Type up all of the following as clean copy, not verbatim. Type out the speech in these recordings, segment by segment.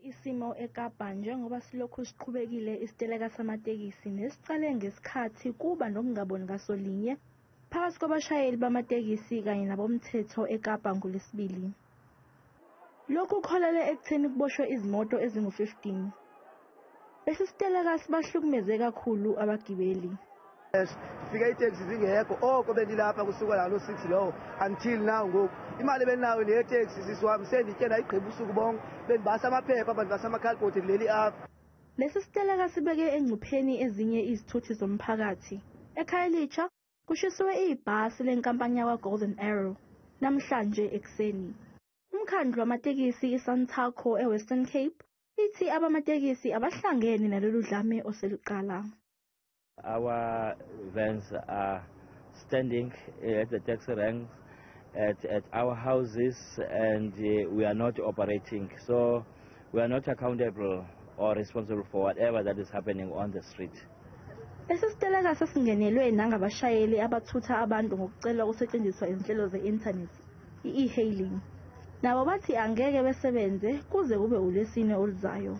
Isimo eKapa njengoba silokhu siqhubekile isiteleka samatekisi nesicale ngesikhathi kuba nokungaboni ngasolinye phakathi kwabashayeli bamatekisi kanye nabomthetho eKapa ngoLwesibili. Lokhu kuholele ekutheni kuboshwe izimoto ezingu-15. Lesi siteleka sibahlukumeze kakhulu abagibeli. Fika itaxi zingekho oko bendilapha kusuka la lo-6 lowo until now ngoku imali benayo le taxi sisiwami sendityela igqiba usuku bonke bendibasa amaphepha bandibasa amakhalibhothi kuleli apha. Lesi siteleka sibeke engcupheni ezinye izithuthi zomphakathi. Ekhayelitsha kushisiwe ibhasi lenkampani yakwa-Golden Arrow namhlanje ekuseni. Umkhandlu wamatekisi I-Santaco eWestern Cape ithi Abamatekisi abahlangene Nodlame Oseluqala. Our vans are standing at the taxi ranks at our houses, and we are not operating. So we are not accountable or responsible for whatever that is happening on the street. Lesi siteleka sesingenelwe nangabashayeli abathutha abantu ngokucela ukusetshenziswa izinhlelo ze-internet, i-e-hailing. Nabo bathi angeke besebenze kuze kube uLwesine oluzayo.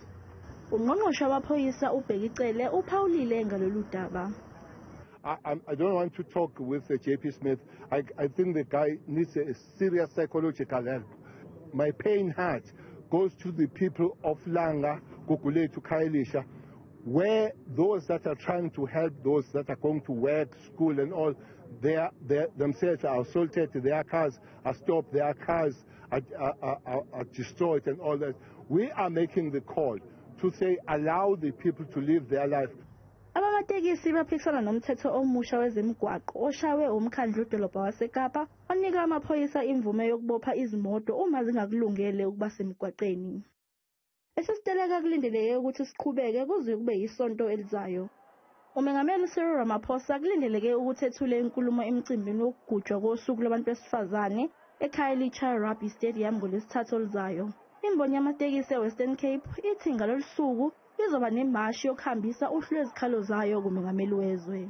Ungqongqoshe wamaphoyisa uBhekicele uphawulile ngalolu daba. I don't want to talk with JP Smith. I think the guy needs a serious psychological help. My pain heart goes to the people of Langa, Gugulethu, Khayelitsha, where those that are trying to help those that are going to work, school and all, they themselves are assaulted, their cars are stopped, their cars are destroyed and all that. We are making the call to say allow the people to live their life. Abamatekisi baphikisana nomthetho omusha wezemigwaqo oshawe umkhandlu wedolobha waseKapa onika amaphoyisa imvume yokubopha izimoto uma zingakulungele ukuba semigwaqeni. Lesi siteleka kulindeleke ukuthi siqhubeke kuze kube yisonto elizayo. Umengameli Cyril Ramaphosa kulindeleke ukuthi ethule inkulumo emcimbini wokugujwa kosuku lwabantu besifazane eKhayelitsha Rugby Stadium ngoLwesithathu oluzayo. Imboni yamatekisi eWestern Cape ithi ngalolu suku izoba nemashi yokuhambisa uhlu lwezikhalo zayo kumengameli wezwe.